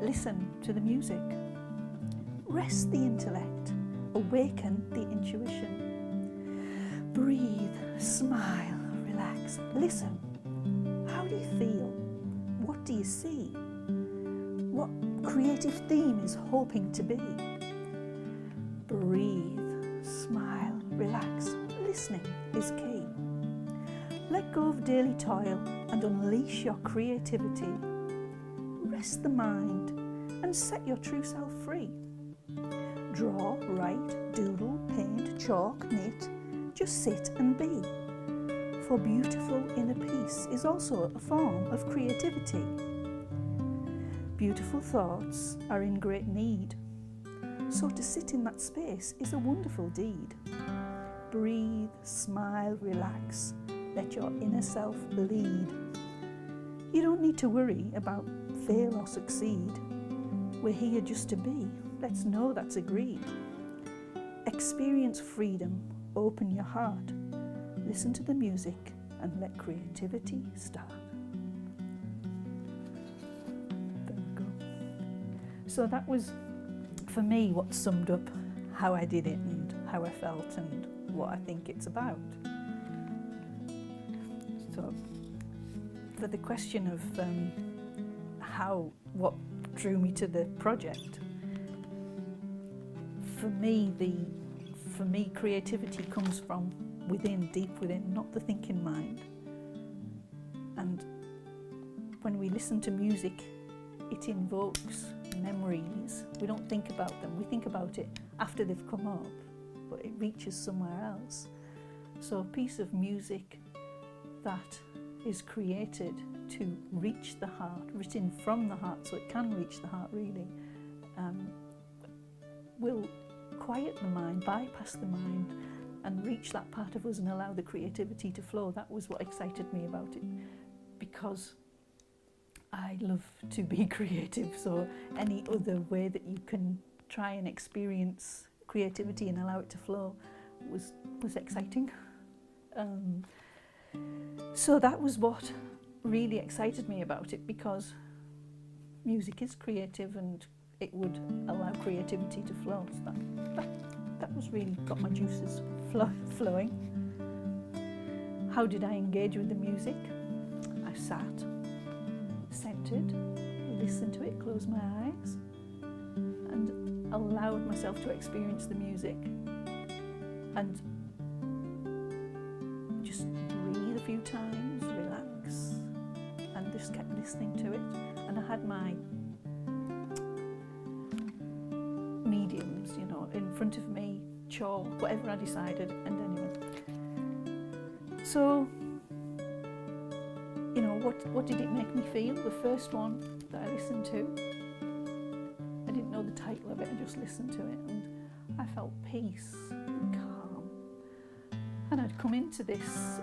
Listen to the music. Rest the intellect. Awaken the intuition. Breathe, smile, relax. Listen. How do you feel? What do you see? What creative theme is hoping to be? Breathe, smile, relax. Listening is key. Let go of daily toil and unleash your creativity. Rest the mind and set your true self free. Draw, write, doodle, paint, chalk, knit. Just sit and be. For beautiful inner peace is also a form of creativity. Beautiful thoughts are in great need, so to sit in that space is a wonderful deed. Breathe, smile, relax, let your inner self lead. You don't need to worry about fail or succeed. We're here just to be, let's know that's agreed. Experience freedom, open your heart, listen to the music and let creativity start. There we go. So that was, for me, what summed up how I did it and how I felt and what I think it's about. So for the question of what drew me to the project, for me creativity comes from within, deep within, not the thinking mind. And when we listen to music, it invokes memories. We don't think about them, we think about it after they've come up, but it reaches somewhere else. So a piece of music that is created to reach the heart, written from the heart, so it can reach the heart really, will quiet the mind, bypass the mind, and reach that part of us and allow the creativity to flow. That was what excited me about it, because I love to be creative, so any other way that you can try and experience creativity and allow it to flow was exciting. So that was what really excited me about it, because music is creative and it would allow creativity to flow. So that was really got my juices flowing. How did I engage with the music? I sat, centered, listened to it, closed my eyes, and allowed myself to experience the music. And just breathe a few times, relax, and just kept listening to it. And I had my mediums, in front of me, chalk, whatever I decided, and anyway. So, what did it make me feel? The first one that I listened to, I didn't know the title of it, I just listened to it, and I felt peace and calm. And I'd come into this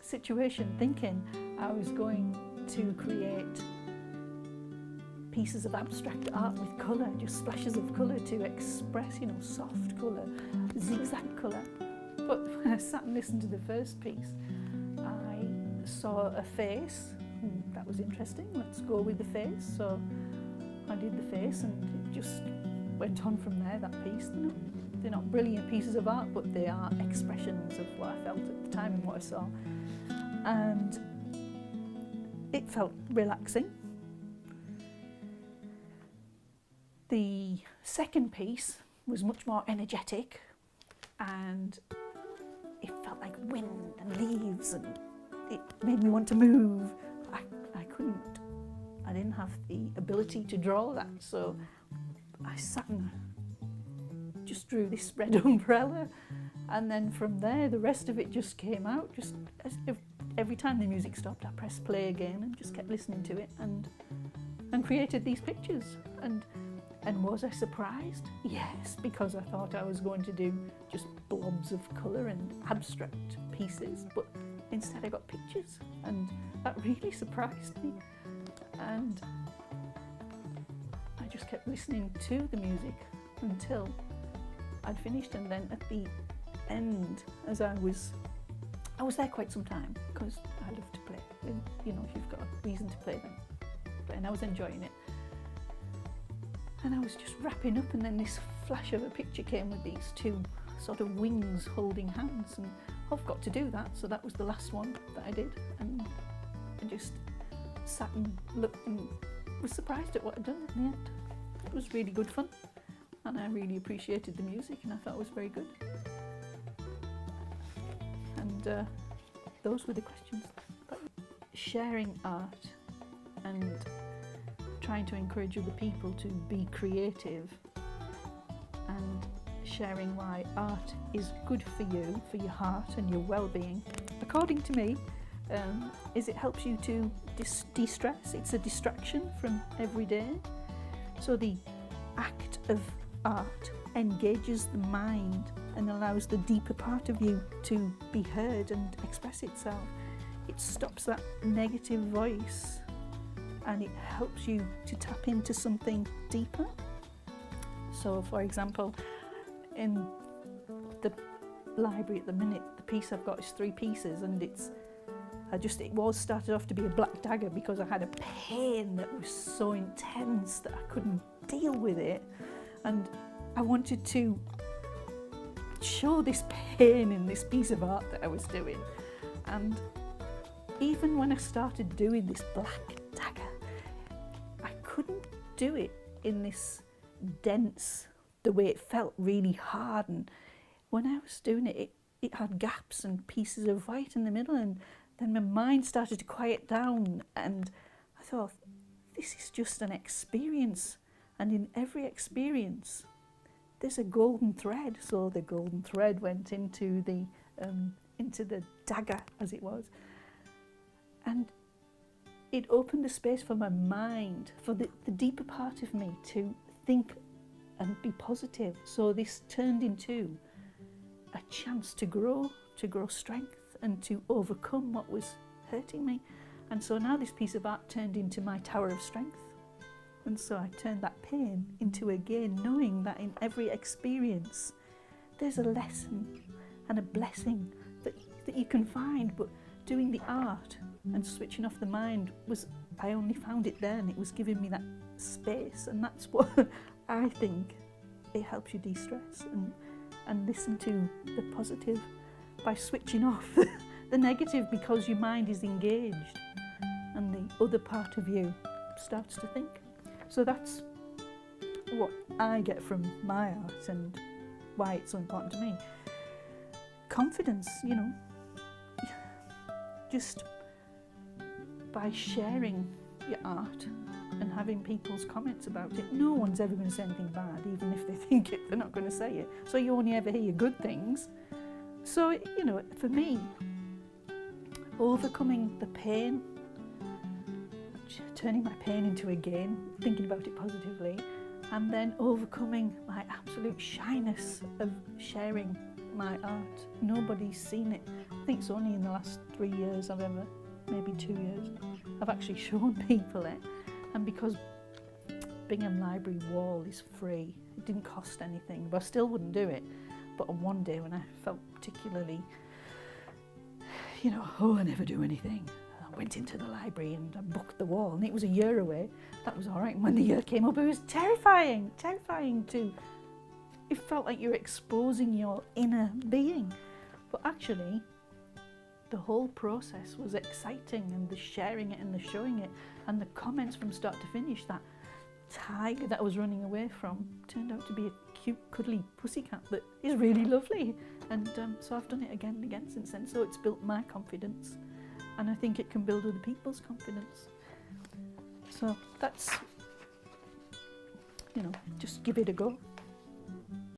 situation thinking I was going to create pieces of abstract art with colour, just splashes of colour to express, soft colour, zigzag colour. But when I sat and listened to the first piece, I saw a face. That was interesting, let's go with the face. So I did the face and it just went on from there, that piece. They're not brilliant pieces of art, but they are expressions of what I felt at the time and what I saw. And it felt relaxing. The second piece was much more energetic, and it felt like wind and leaves, and it made me want to move. I didn't have the ability to draw that, so I sat and just drew this red umbrella, and then from there the rest of it just came out. Just as if every time the music stopped, I pressed play again and just kept listening to it and created these pictures. And was I surprised? Yes, because I thought I was going to do just blobs of colour and abstract pieces, but instead I got pictures, and that really surprised me. And I just kept listening to the music until I'd finished, and then at the end, as I was there quite some time, because I love to play, if you've got a reason to play, then play, and I was enjoying it. And I was just wrapping up, and then this flash of a picture came with these two sort of wings holding hands, and I've got to do that. So that was the last one that I did, and I just sat and looked and was surprised at what I'd done in the end. It was really good fun, and I really appreciated the music, and I thought it was very good. And those were the questions. But sharing art and trying to encourage other people to be creative, and sharing why art is good for you, for your heart and your well-being, according to me, is it helps you to de-stress. It's a distraction from every day. So the act of art engages the mind and allows the deeper part of you to be heard and express itself. It stops that negative voice, and it helps you to tap into something deeper. So for example, in the library at the minute, the piece I've got is 3 pieces, and it started off to be a black dagger because I had a pain that was so intense that I couldn't deal with it, and I wanted to show this pain in this piece of art that I was doing. And even when I started doing this black dagger, I couldn't do it in this dense, the way it felt really hard. And when I was doing it, it had gaps and pieces of white in the middle, and then my mind started to quiet down, and I thought, this is just an experience, and in every experience there's a golden thread. So the golden thread went into the dagger, as it was, and it opened a space for my mind, for the deeper part of me to think and be positive. So this turned into a chance to grow strength and to overcome what was hurting me. And so now this piece of art turned into my tower of strength. And so I turned that pain into a gain, knowing that in every experience there's a lesson and a blessing that you can find. But doing the art and switching off the mind I only found it there, and it was giving me that space. And that's what I think, it helps you de-stress and listen to the positive by switching off the negative, because your mind is engaged and the other part of you starts to think. So that's what I get from my art and why it's so important to me. Confidence, just by sharing your art and having people's comments about it, no one's ever going to say anything bad. Even if they think it, they're not going to say it. So you only ever hear good things. So, for me, overcoming the pain, turning my pain into a gain, thinking about it positively, and then overcoming my absolute shyness of sharing my art. Nobody's seen it. I think it's only in the last 3 years maybe 2 years, I've actually shown people it. And because Bingham Library wall is free, it didn't cost anything, but I still wouldn't do it. But on one day when I felt particularly, I never do anything, I went into the library and I booked the wall, and it was a year away. That was all right. And when the year came up, it was terrifying it felt like you're exposing your inner being. But actually, the whole process was exciting, and the sharing it and the showing it and the comments from start to finish. That tiger that I was running away from turned out to be a cute, cuddly pussycat that is really lovely. And so I've done it again and again since then. So it's built my confidence, and I think it can build other people's confidence. So that's, just give it a go.